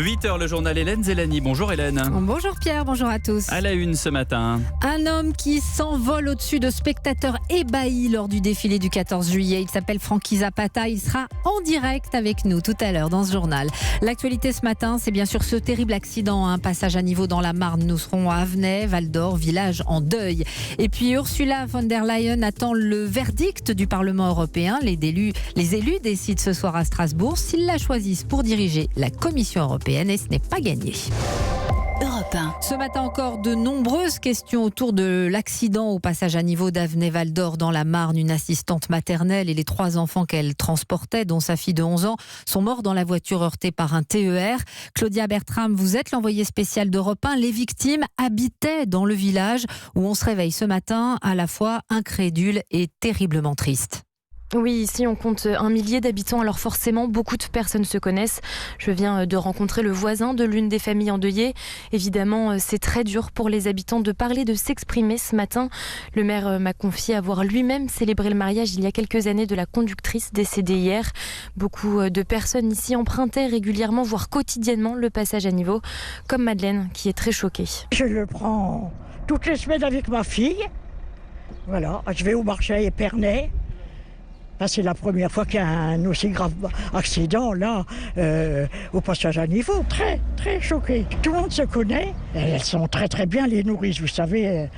8h, le journal Hélène Zélani. Bonjour Hélène. Bonjour Pierre, bonjour à tous. À la une ce matin. Un homme qui s'envole au-dessus de spectateurs ébahis lors du défilé du 14 juillet. Il s'appelle Francky Zapata. Il sera en direct avec nous tout à l'heure dans ce journal. L'actualité ce matin, c'est bien sûr ce terrible accident. Un passage à niveau dans la Marne. Nous serons à Avenay, Val d'Or, village en deuil. Et puis Ursula von der Leyen attend le verdict du Parlement européen. Les élus décident ce soir à Strasbourg s'ils la choisissent pour diriger la Commission européenne. Et ce n'est pas gagné. Europe 1. Ce matin encore, de nombreuses questions autour de l'accident au passage à niveau d'Avenay-Val d'Or dans la Marne. Une assistante maternelle et les 3 enfants qu'elle transportait, dont sa fille de 11 ans, sont morts dans la voiture heurtée par un TER. Claudia Bertram, vous êtes l'envoyée spéciale d'Europe 1. Les victimes habitaient dans le village où on se réveille ce matin à la fois incrédule et terriblement triste. Oui, ici on compte 1 millier d'habitants, alors forcément beaucoup de personnes se connaissent. Je viens de rencontrer le voisin de l'une des familles endeuillées. Évidemment, c'est très dur pour les habitants de parler, de s'exprimer ce matin. Le maire m'a confié avoir lui-même célébré le mariage il y a quelques années de la conductrice décédée hier. Beaucoup de personnes ici empruntaient régulièrement, voire quotidiennement, le passage à niveau, comme Madeleine qui est très choquée. Je le prends toutes les semaines avec ma fille. Voilà, je vais au marché à Épernay. C'est la première fois qu'il y a un aussi grave accident là, au passage à niveau. Très, très choqué. Tout le monde se connaît. Elles sont très, très bien, les nourrices, vous savez.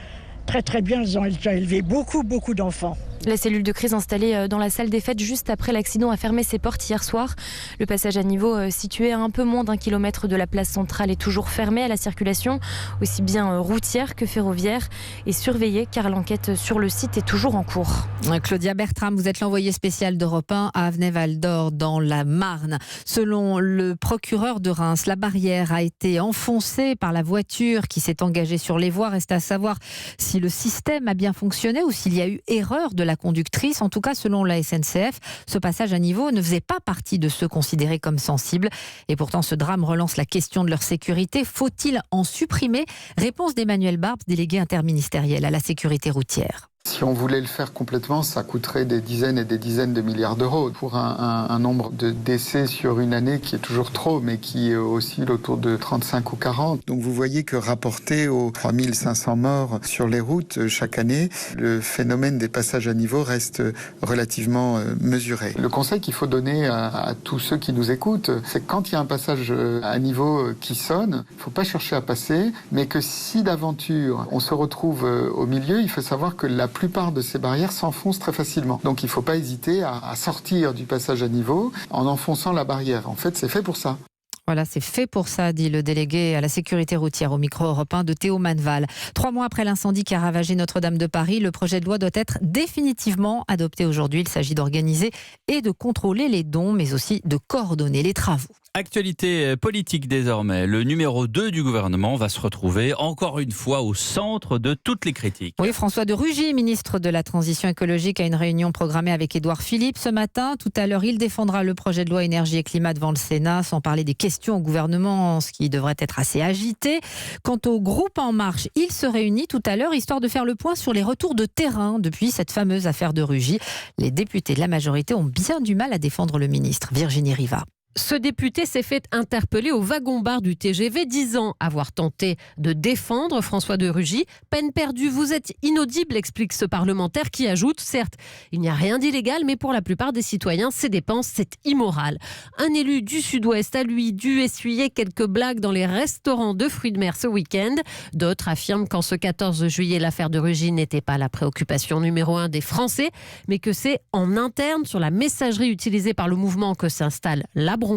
Très, très bien. Elles ont élevé beaucoup, beaucoup d'enfants. La cellule de crise installée dans la salle des fêtes juste après l'accident a fermé ses portes hier soir. Le passage à niveau situé à un peu moins d'1 kilomètre de la place centrale est toujours fermé à la circulation, aussi bien routière que ferroviaire, et surveillé car l'enquête sur le site est toujours en cours. Claudia Bertram, vous êtes l'envoyée spéciale d'Europe 1 à Avenay-Val d'Or dans la Marne. Selon le procureur de Reims, la barrière a été enfoncée par la voiture qui s'est engagée sur les voies. Reste à savoir si le système a bien fonctionné ou s'il y a eu erreur de la conductrice. En tout cas, selon la SNCF, ce passage à niveau ne faisait pas partie de ceux considérés comme sensibles. Et pourtant, ce drame relance la question de leur sécurité. Faut-il en supprimer ? Réponse d'Emmanuel Barbes, délégué interministériel à la sécurité routière. Si on voulait le faire complètement, ça coûterait des dizaines et des dizaines de milliards d'euros pour un nombre de décès sur une année qui est toujours trop, mais qui oscille autour de 35 ou 40. Donc vous voyez que rapporté aux 3500 morts sur les routes chaque année, le phénomène des passages à niveau reste relativement mesuré. Le conseil qu'il faut donner à tous ceux qui nous écoutent, c'est que quand il y a un passage à niveau qui sonne, il ne faut pas chercher à passer, mais que si d'aventure on se retrouve au milieu, il faut savoir que la plupart de ces barrières s'enfoncent très facilement. Donc il ne faut pas hésiter à sortir du passage à niveau en enfonçant la barrière. En fait, c'est fait pour ça. Voilà, c'est fait pour ça, dit le délégué à la sécurité routière au micro Europe 1 de Théo Manval. 3 mois après l'incendie qui a ravagé Notre-Dame de Paris, le projet de loi doit être définitivement adopté aujourd'hui. Il s'agit d'organiser et de contrôler les dons, mais aussi de coordonner les travaux. Actualité politique désormais. Le numéro 2 du gouvernement va se retrouver encore une fois au centre de toutes les critiques. Oui, François de Rugy, ministre de la Transition écologique, a une réunion programmée avec Édouard Philippe ce matin. Tout à l'heure, il défendra le projet de loi énergie et climat devant le Sénat, sans parler des questions au gouvernement, ce qui devrait être assez agité. Quant au groupe En Marche, il se réunit tout à l'heure, histoire de faire le point sur les retours de terrain depuis cette fameuse affaire de Rugy. Les députés de la majorité ont bien du mal à défendre le ministre. Virginie Riva. Ce député s'est fait interpeller au wagon-bar du TGV, disant avoir tenté de défendre François de Rugy. Peine perdue, vous êtes inaudible, explique ce parlementaire qui ajoute, certes, il n'y a rien d'illégal, mais pour la plupart des citoyens, ces dépenses, c'est immoral. Un élu du Sud-Ouest a lui dû essuyer quelques blagues dans les restaurants de fruits de mer ce week-end. D'autres affirment qu'en ce 14 juillet, l'affaire de Rugy n'était pas la préoccupation numéro 1 des Français, mais que c'est en interne, sur la messagerie utilisée par le mouvement, que s'installe la bronca.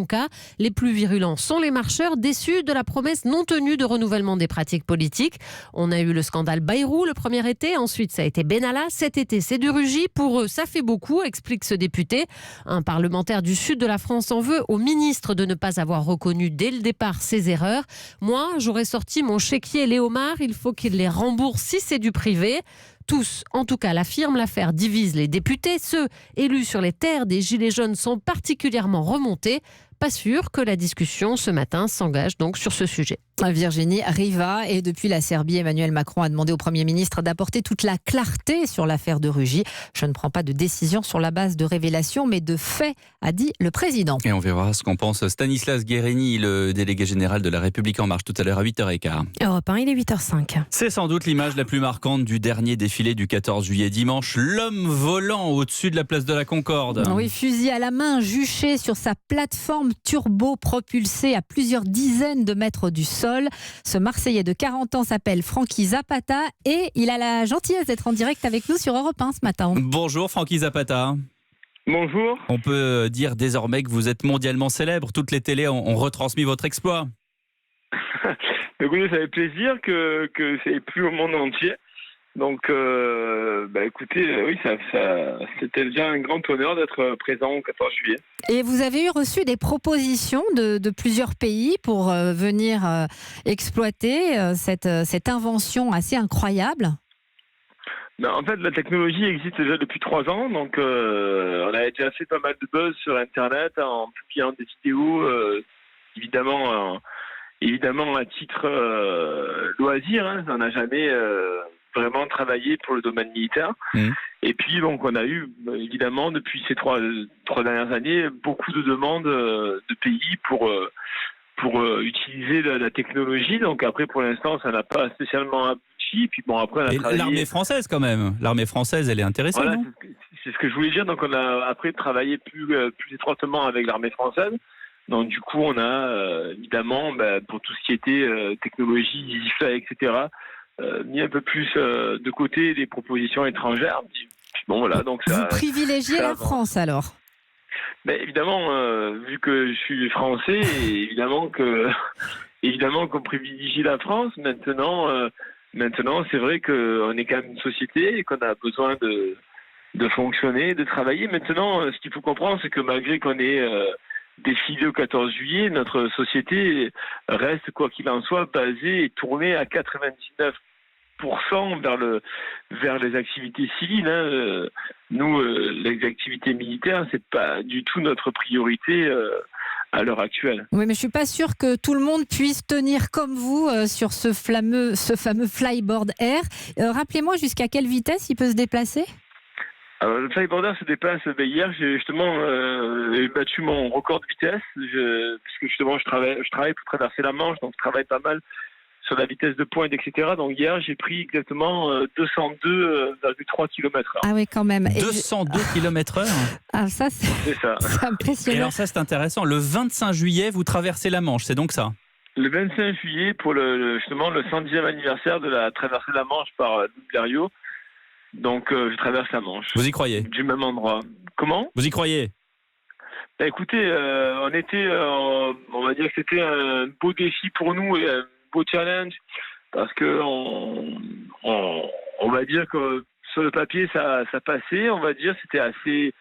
Les plus virulents sont les marcheurs, déçus de la promesse non tenue de renouvellement des pratiques politiques. On a eu le scandale Bayrou le premier été, ensuite ça a été Benalla, cet été c'est du Rugy. Pour eux, ça fait beaucoup, explique ce député. Un parlementaire du sud de la France en veut au ministre de ne pas avoir reconnu dès le départ ses erreurs. Moi, j'aurais sorti mon chéquier Léomard, il faut qu'il les rembourse si c'est du privé. Tous, en tout cas, l'affirment, l'affaire divise les députés. Ceux élus sur les terres des Gilets jaunes sont particulièrement remontés. Pas sûr que la discussion ce matin s'engage donc sur ce sujet. Virginie Riva. Et depuis la Serbie, Emmanuel Macron a demandé au Premier ministre d'apporter toute la clarté sur l'affaire de Rugy. Je ne prends pas de décision sur la base de révélations, mais de faits, a dit le président. Et on verra ce qu'en pense Stanislas Guerini, le délégué général de La République En Marche, tout à l'heure à 8h15. Europe 1, il est 8h05. C'est sans doute l'image la plus marquante du dernier défilé du 14 juillet dimanche. L'homme volant au-dessus de la place de la Concorde. Oui, fusil à la main, juché sur sa plateforme turbo propulsée à plusieurs dizaines de mètres du sol. Ce Marseillais de 40 ans s'appelle Francky Zapata et il a la gentillesse d'être en direct avec nous sur Europe 1 ce matin. Bonjour Francky Zapata. Bonjour. On peut dire désormais que vous êtes mondialement célèbre. Toutes les télés ont retransmis votre exploit. Écoutez, ça fait plaisir que ça ait plu au monde entier. Donc, écoutez, oui, c'était déjà un grand honneur d'être présent au 14 juillet. Et vous avez reçu des propositions de plusieurs pays pour venir exploiter cette invention assez incroyable. En fait, la technologie existe déjà depuis 3 ans. Donc, on a déjà fait pas mal de buzz sur Internet en publiant des vidéos, évidemment à titre loisir. On n'a jamais vraiment travaillé pour le domaine militaire. Et puis donc on a eu évidemment depuis ces trois dernières années beaucoup de demandes de pays pour utiliser la technologie. Donc après pour l'instant ça n'a pas spécialement abouti. Puis bon après on a travaillé. L'armée française quand même. L'armée française elle est intéressée. Voilà, non c'est ce que je voulais dire. Donc on a après travaillé plus étroitement avec l'armée française. Donc du coup on a évidemment pour tout ce qui était technologie, EasyFly, etc. mis un peu plus de côté les propositions étrangères. Puis bon, voilà, donc ça, vous privilégiez la France alors? Évidemment, vu que je suis français, évidemment qu'on privilégie la France. Maintenant, c'est vrai qu'on est quand même une société et qu'on a besoin de fonctionner, de travailler. Maintenant, ce qu'il faut comprendre, c'est que malgré qu'on ait défilé au 14 juillet, notre société reste, quoi qu'il en soit, basée et tournée à 99% vers les activités civiles. Nous, les activités militaires, c'est pas du tout notre priorité à l'heure actuelle. Oui, mais je suis pas sûre que tout le monde puisse tenir comme vous sur ce fameux flyboard air. Rappelez-moi jusqu'à quelle vitesse il peut se déplacer? Alors, le flyboarder se déplace. Hier, j'ai justement battu mon record de vitesse, puisque justement je travaille pour traverser la Manche, donc je travaille pas mal sur la vitesse de pointe, etc. Donc hier, j'ai pris exactement 202,3 km/h. Ah oui, quand même. 202 km/h. Ah, ça, c'est impressionnant. Et alors ça, c'est intéressant. Le 25 juillet, vous traversez la Manche, c'est donc ça? Le 25 juillet, pour justement le 110e anniversaire de la traversée de la Manche par Blériot. Donc, je traverse la Manche. Vous y croyez? Du même endroit. Comment? Vous y croyez? Écoutez, on va dire que c'était un beau défi pour nous et un beau challenge parce que on va dire que sur le papier ça passait. On va dire c'était assez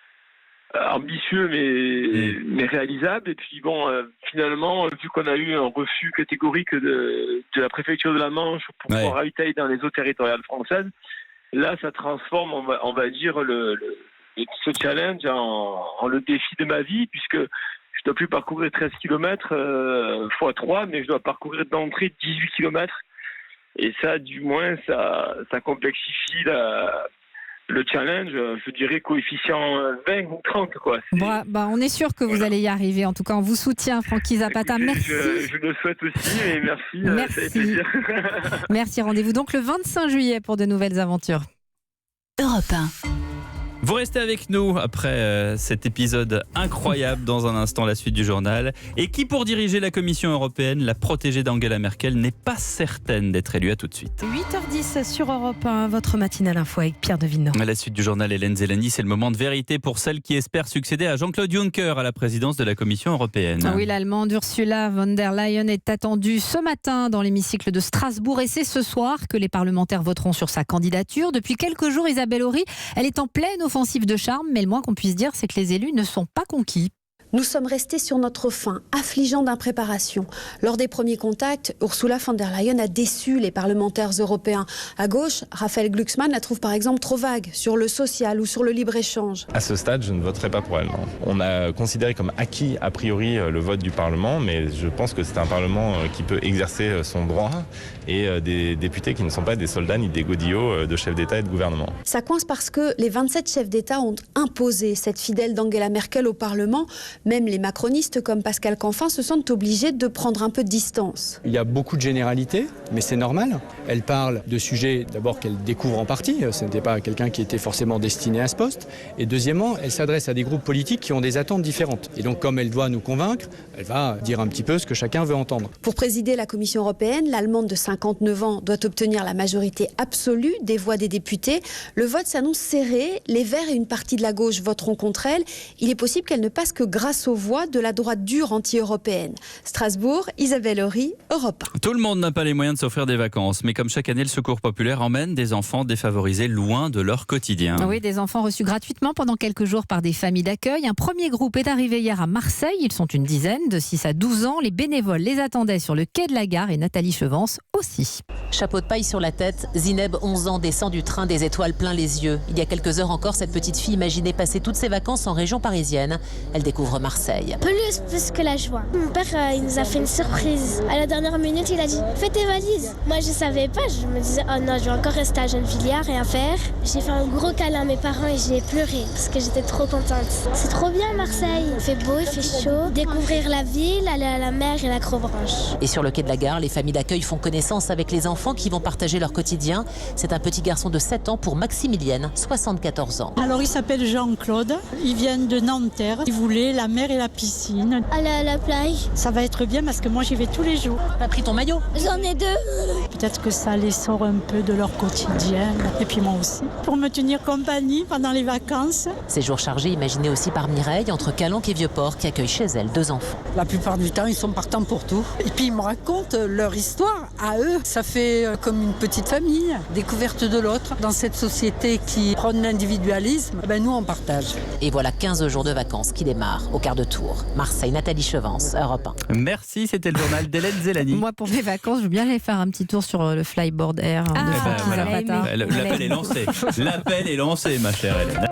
ambitieux mais réalisable. Et puis bon, finalement, vu qu'on a eu un refus catégorique de la préfecture de la Manche pour pouvoir ravitailler dans les eaux territoriales françaises. Là, ça transforme, on va dire, ce challenge en le défi de ma vie, puisque je ne dois plus parcourir 13 km x 3, mais je dois parcourir d'entrée 18 km. Et ça, du moins, ça complexifie le challenge, je dirais coefficient 20 ou 30. Quoi. On est sûr que vous allez y arriver. En tout cas, on vous soutient, Francky Zapata. Merci. Je le souhaite aussi, et merci. Merci. Ça fait plaisir. Merci, rendez-vous donc le 25 juillet pour de nouvelles aventures. Europe 1. Vous restez avec nous après cet épisode incroyable. Dans un instant, la suite du journal. Et qui, pour diriger la Commission européenne, la protégée d'Angela Merkel, n'est pas certaine d'être élue. À tout de suite. 8h10 sur Europe 1, votre matinale info avec Pierre de Villeneuve. À la suite du journal, Hélène Zélani, c'est le moment de vérité pour celle qui espère succéder à Jean-Claude Juncker à la présidence de la Commission européenne. Oui, l'Allemande Ursula von der Leyen est attendue ce matin dans l'hémicycle de Strasbourg et c'est ce soir que les parlementaires voteront sur sa candidature. Depuis quelques jours, Isabelle Horry, elle est en pleine offensive de charme, mais le moins qu'on puisse dire, c'est que les élus ne sont pas conquis. Nous sommes restés sur notre faim, affligeants d'impréparation. Lors des premiers contacts, Ursula von der Leyen a déçu les parlementaires européens. À gauche, Raphaël Glucksmann la trouve par exemple trop vague sur le social ou sur le libre-échange. À ce stade, je ne voterai pas pour elle. Non. On a considéré comme acquis a priori le vote du Parlement, mais je pense que c'est un Parlement qui peut exercer son droit et des députés qui ne sont pas des soldats ni des godillots de chefs d'État et de gouvernement. Ça coince parce que les 27 chefs d'État ont imposé cette fidèle d'Angela Merkel au Parlement. Même les macronistes comme Pascal Canfin se sentent obligés de prendre un peu de distance. Il y a beaucoup de généralités, mais c'est normal. Elle parle de sujets d'abord qu'elle découvre en partie. Ce n'était pas quelqu'un qui était forcément destiné à ce poste. Et deuxièmement, elle s'adresse à des groupes politiques qui ont des attentes différentes. Et donc comme elle doit nous convaincre, elle va dire un petit peu ce que chacun veut entendre. Pour présider la Commission européenne, l'Allemande de 59 ans doit obtenir la majorité absolue des voix des députés. Le vote s'annonce serré. Les Verts et une partie de la gauche voteront contre elle. Il est possible qu'elle ne passe que grâce aux voix de la droite dure anti-européenne. Strasbourg, Isabelle Horry, Europe 1. Tout le monde n'a pas les moyens de s'offrir des vacances, mais comme chaque année, le Secours populaire emmène des enfants défavorisés loin de leur quotidien. Oui, des enfants reçus gratuitement pendant quelques jours par des familles d'accueil. Un premier groupe est arrivé hier à Marseille. Ils sont une dizaine, de 6 à 12 ans. Les bénévoles les attendaient sur le quai de la gare et Nathalie Chevance aussi. Chapeau de paille sur la tête, Zineb, 11 ans, descend du train des étoiles plein les yeux. Il y a quelques heures encore, cette petite fille imaginait passer toutes ses vacances en région parisienne. Elle découvre Marseille. Plus que la joie. Mon père, il nous a fait une surprise. À la dernière minute, il a dit « Fais tes valises ». Moi, je savais pas. Je me disais « Oh non, je vais encore rester à Gennevilliers, rien faire ». J'ai fait un gros câlin à mes parents et j'ai pleuré parce que j'étais trop contente. C'est trop bien Marseille. Il fait beau, il fait chaud. Découvrir la ville, aller à la mer et l'Acrobranche. Et sur le quai de la gare, les familles d'accueil font connaissance avec les enfants qui vont partager leur quotidien. C'est un petit garçon de 7 ans pour Maximilienne, 74 ans. Alors il s'appelle Jean-Claude, il vient de Nanterre. Il voulait la mer et la piscine. Aller à la plage. Ça va être bien parce que moi j'y vais tous les jours. T'as pris ton maillot? J'en ai 2. Peut-être que ça les sort un peu de leur quotidien. Et puis moi aussi. Pour me tenir compagnie pendant les vacances. Ces jours chargés imaginés aussi par Mireille, entre Calanque et Vieux-Port, qui accueille chez elle 2 enfants. La plupart du temps, ils sont partants pour tout. Et puis ils me racontent leur histoire à eux. Ça fait comme une petite famille, découverte de l'autre. Dans cette société qui prône l'individualisme, nous on partage. Et voilà 15 jours de vacances qui démarrent au quart de tour. Marseille, Nathalie Chevance, Europe 1. Merci, c'était le journal d'Hélène Zélani. Moi, pour mes vacances, je veux bien aller faire un petit tour sur le Flyboard Air. L'appel est lancé. L'appel est lancé, ma chère Hélène.